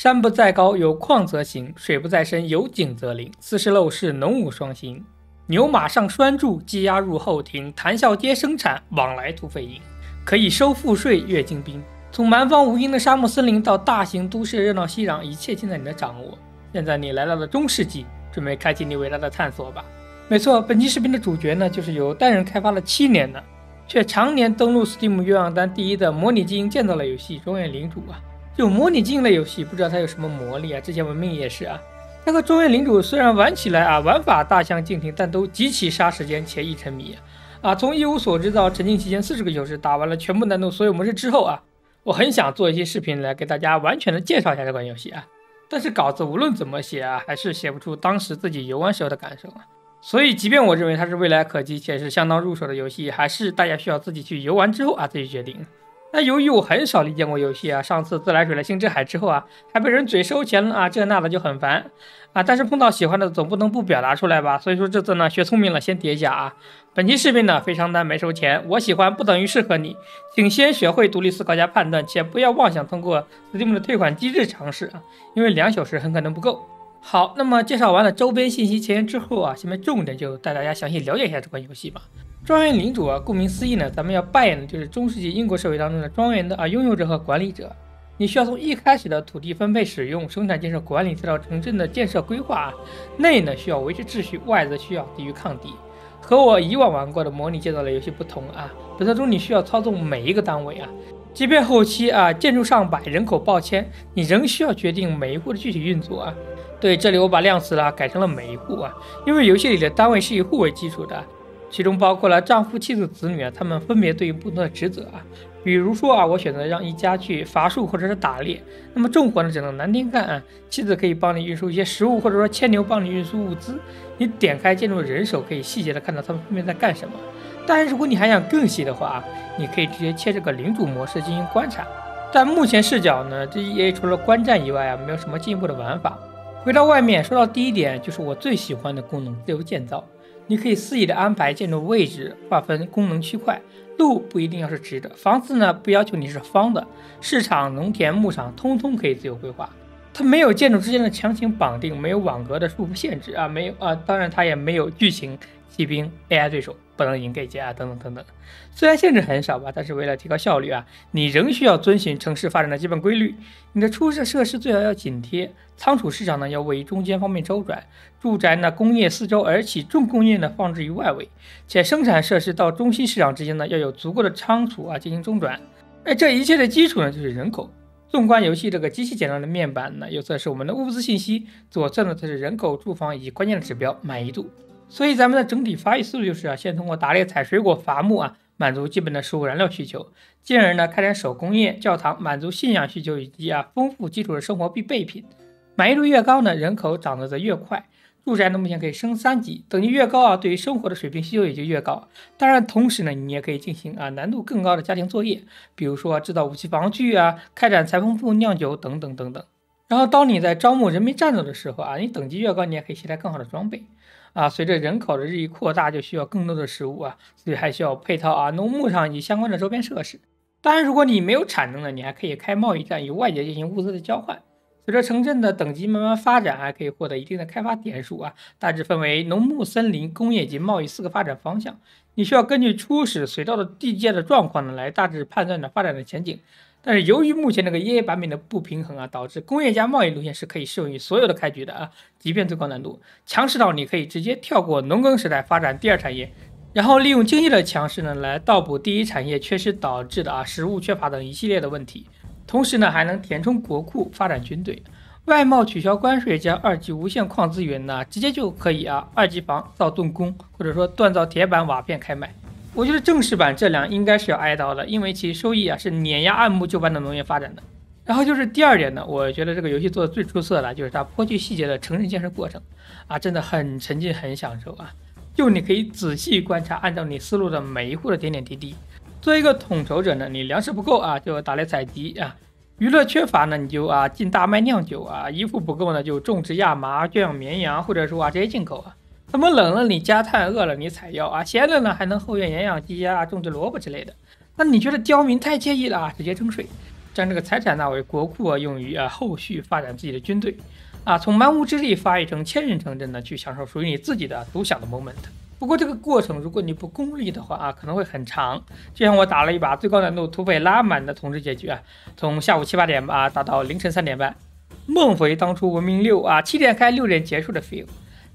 山不在高，有旷则行；水不在深，有井则灵。斯是陋室，农务双馨。牛马上拴住，鸡鸭入后庭。谈笑皆生产，往来徒费银。可以收赋税，阅精兵。从蛮荒无垠的沙漠森林到大型都市热闹熙攘，一切尽在你的掌握。现在你来到了中世纪，准备开启你伟大的探索吧。没错，本期视频的主角呢，就是由单人开发了7年的，却常年登陆 Steam 愿望单第1的模拟经营建造类游戏《庄园领主》啊。就模拟经营类游戏，不知道它有什么魔力啊？之前文明也是啊。它和《庄园领主》虽然玩起来啊玩法大相径庭，但都极其杀时间且易沉迷啊。从一无所知到沉浸期间40个小时，打完了全部难度所有模式之后啊，我很想做一些视频来给大家完全的介绍一下这款游戏啊。但是稿子无论怎么写啊，还是写不出当时自己游玩时候的感受啊。所以即便我认为它是未来可及且是相当入手的游戏，还是大家需要自己去游玩之后啊自己决定。那由于我很少理解过游戏啊，上次自来水了星之海之后啊，还被人嘴收钱了啊，这那的就很烦啊。但是碰到喜欢的总不能不表达出来吧，所以说这次呢学聪明了，先叠加啊。本期视频呢非常单没收钱，我喜欢不等于适合你，请先学会独立思考加判断，且不要妄想通过 Steam 的退款机制尝试啊，因为2小时很可能不够。好，那么介绍完了周边信息前言之后啊，下面重点就带大家详细了解一下这款游戏吧。庄园领主啊，顾名思义呢，咱们要扮演的就是中世纪英国社会当中的庄园的拥有者和管理者。你需要从一开始的土地分配使用、生产建设管理，再到城镇的建设规划内呢需要维持秩序，外则需要抵御抗敌。和我以往玩过的模拟建造类游戏不同啊，本作中你需要操纵每一个单位啊，即便后期啊建筑上百、人口爆千，你仍需要决定每一户的具体运作啊。对，这里我把量词改成了每一户啊，因为游戏里的单位是以户为基础的，其中包括了丈夫、妻子、子女啊，他们分别对应不同的职责啊。比如说啊，我选择让一家去伐树或者是打猎，那么重活呢只能男丁干啊，妻子可以帮你运输一些食物，或者说牵牛帮你运输物资。你点开建筑人手，可以细节的看到他们分别在干什么。当然，如果你还想更细的话，你可以直接切这个领主模式进行观察。但目前视角呢，这EA除了观战以外啊，没有什么进一步的玩法。回到外面，说到第一点，就是我最喜欢的功能——自由建造。你可以肆意的安排建筑位置，划分功能区块。路不一定要是直的，房子呢不要求你是方的，市场、农田、牧场通通可以自由规划。它没有建筑之间的强行绑定，没有网格的束缚限制啊，没有当然它也没有剧情、骑兵、AI 对手不能引给劫啊等等等等。虽然限制很少吧，但是为了提高效率啊，你仍需要遵循城市发展的基本规律。你的初设设施最好要紧贴，仓储市场呢要位于中间方便周转，住宅呢工业四周而起，重工业呢放置于外围，且生产设施到中心市场之间呢要有足够的仓储啊进行中转。这一切的基础呢就是人口。纵观游戏这个极其简单的面板呢，右侧是我们的物资信息，左侧呢则是人口、住房以及关键的指标满意度。所以咱们的整体发育思路就是先通过打猎、采水果、伐木满足基本的食物燃料需求，进而呢开展手工业、教堂，满足信仰需求以及丰富基础的生活必备品。满意度越高呢，人口长得则越快。住宅呢目前可以升3级，等级越高对于生活的水平需求也就越高。当然同时呢，你也可以进行难度更高的家庭作业，比如说制造武器防具开展裁缝铺、酿酒等等等等。然后当你在招募人民战斗的时候你等级越高，你也可以携带更好的装备随着人口的日益扩大，就需要更多的食物所以还需要配套农牧场以及相关的周边设施。当然如果你没有产能呢，你还可以开贸易战，与外界进行物资的交换。随着城镇的等级慢慢发展，还可以获得一定的开发点数大致分为农牧、森林、工业及贸易4个发展方向。你需要根据初始随到的地界的状况呢，来大致判断发展的前景。但是由于目前这个 EA 版本的不平衡导致工业加贸易路线是可以适用于所有的开局的即便最高难度强势到你可以直接跳过农耕时代发展第2产业，然后利用经济的强势呢来倒补第1产业缺失导致的食物缺乏等一系列的问题。同时呢还能填充国库，发展军队，外贸取消关税，加2级无限矿资源呢，直接就可以2级房造盾工，或者说锻造铁板瓦片开卖。我觉得正式版这2应该是要挨刀的，因为其收益是碾压按部就班的农业发展的。然后就是第2点呢，我觉得这个游戏做的最出色的就是它颇具细节的城镇建设过程真的很沉浸很享受就你可以仔细观察，按照你思路的每一户的点点滴滴。作为一个统筹者呢，你粮食不够就打猎采集娱乐缺乏呢，你就进大麦酿酒衣服不够呢，就种植亚麻、圈养绵羊，或者说这些进口怎么冷了你加炭，饿了你采药闲了呢还能后院养养鸡种植萝卜之类的。那你觉得刁民太惬意了直接征税。将这个财产纳为国库啊，用于后续发展自己的军队啊，从蛮无之地发育成千人城镇呢，去享受属于你自己的独享的 moment。不过这个过程，如果你不功利的话啊，可能会很长。就像我打了一把最高难度土匪拉满的统治结局啊，从下午7、8点打到凌晨3点半，梦回当初文明67点开6点结束的 feel。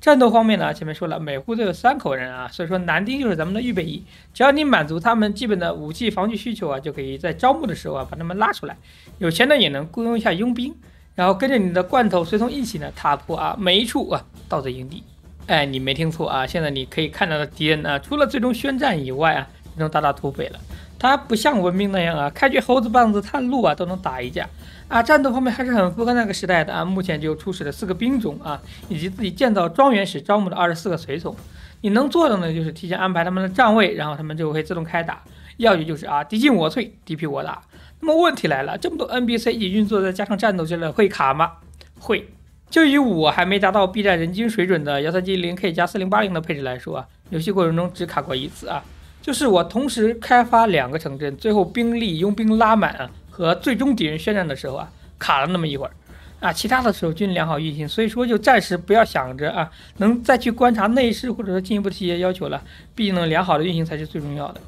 战斗方面呢，前面说了，每户都有3口人啊，所以说男丁就是咱们的预备役，只要你满足他们基本的武器防具需求啊，就可以在招募的时候把他们拉出来。有钱的也能雇佣一下佣兵，然后跟着你的罐头随从一起呢，踏破每一处盗贼营地。哎，你没听错啊！现在你可以看到的敌人除了最终宣战以外这种打土匪了。他不像文明那样开局猴子棒子探路都能打一架战斗方面还是很符合那个时代的目前就出使的4个兵种以及自己建造庄园时招募的24个随从。你能做的呢，就是提前安排他们的站位，然后他们就会自动开打。要诀就是敌进我退，敌疲我打。那么问题来了，这么多 NPC 一起运作，再加上战斗之类的，会卡吗？会。就以我还没达到 B 站人均水准的1370K 加4080的配置来说游戏过程中只卡过一次就是我同时开发2个城镇，最后兵力佣兵拉满和最终敌人宣战的时候卡了那么一会儿其他的时候均良好运行，所以说就暂时不要想着能再去观察内饰或者说进一步的细节要求了，毕竟呢良好的运行才是最重要的。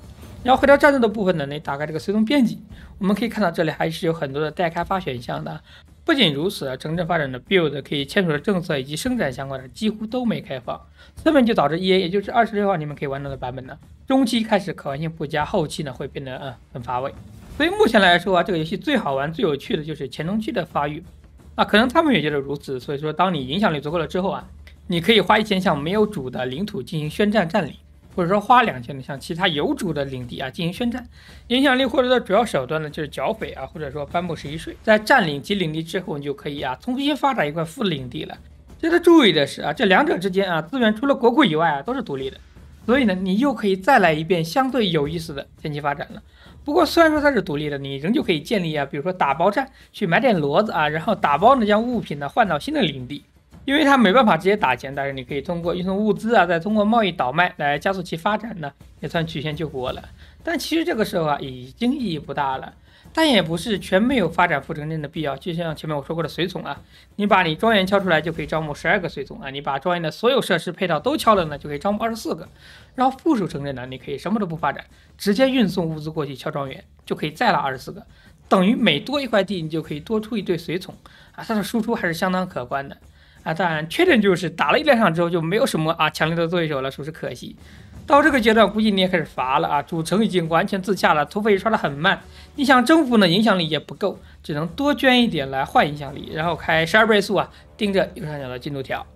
然后回到战斗的部分呢，你打开这个随从编辑，我们可以看到这里还是有很多的待开发选项的。不仅如此城镇发展的 build 可以签署的政策以及生产相关的几乎都没开放，这边就导致 EA 也就是26号你们可以玩到的版本呢，中期开始可玩性不佳，后期呢会变得很乏味。所以目前来说这个游戏最好玩最有趣的就是前中期的发育可能他们也觉得如此。所以说当你影响力足够了之后你可以花1000向没有主的领土进行宣战占领，或者说花2000向其他有主的领地进行宣战。影响力获得的主要手段呢，就是剿匪或者说颁布11税。在占领其领地之后，你就可以重新发展一块副领地了。值得注意的是这两者之间资源除了国库以外都是独立的，所以呢，你又可以再来一遍相对有意思的前期发展了。不过虽然说它是独立的，你仍旧可以建立比如说打包站，去买点骡子然后打包呢将物品呢换到新的领地。因为它没办法直接打钱，但是你可以通过运送物资再通过贸易倒卖来加速其发展呢，也算曲线救国了。但其实这个时候已经意义不大了，但也不是全没有发展副城镇的必要。就像前面我说过的随从你把你庄园敲出来就可以招募12个随从你把庄园的所有设施配套都敲了呢，就可以招募24个。然后附属城镇呢，你可以什么都不发展，直接运送物资过去敲庄园，就可以再拉24个，等于每多一块地你就可以多出一队随从它的输出还是相当可观的。当然缺点就是打了1、2场之后就没有什么强烈的对手了，属实可惜。到这个阶段估计你也开始乏了主城已经完全自洽了，土匪刷得很慢，你想征服呢影响力也不够，只能多捐一点来换影响力，然后开12倍速盯着右上角的进度条，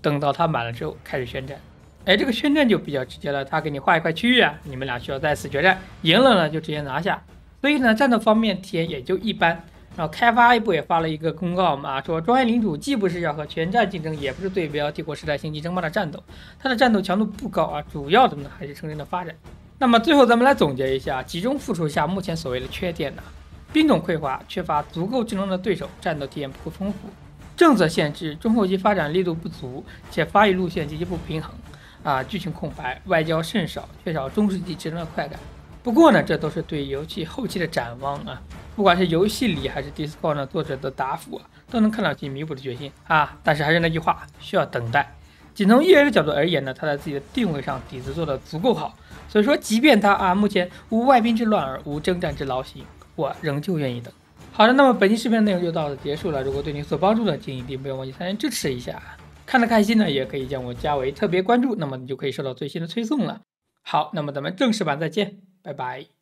等到它满了之后开始宣战。这个宣战就比较直接了，他给你画一块区域你们俩需要在此决战，赢了呢就直接拿下。所以呢战斗方面体验也就一般。然后开发部也发了一个公告说庄园领主既不是要和全战竞争，也不是对标帝国时代星际争霸的战斗，它的战斗强度不高主要的呢还是城镇的发展。那么最后咱们来总结一下，集中复述一下目前所谓的缺点兵种匮乏，缺乏足够智能的对手，战斗体验不够丰富，政策限制，中后期发展力度不足，且发育路线极其不平衡剧情空白，外交甚少，缺少中世纪智能的快感。不过呢，这都是对游戏后期的展望不管是游戏里还是 Discord 呢作者的答复都能看到其弥补的决心但是还是那句话，需要等待。仅从EA的角度而言呢，他在自己的定位上底子做得足够好，所以说即便他目前无外宾之乱而无征战之劳心，我仍旧愿意等。好的，那么本期视频的内容就到此结束了。如果对你所帮助的，请一定不要忘记参与支持一下。看得开心呢，也可以将我加为特别关注，那么你就可以收到最新的推送了。好，那么咱们正式版再见，拜拜。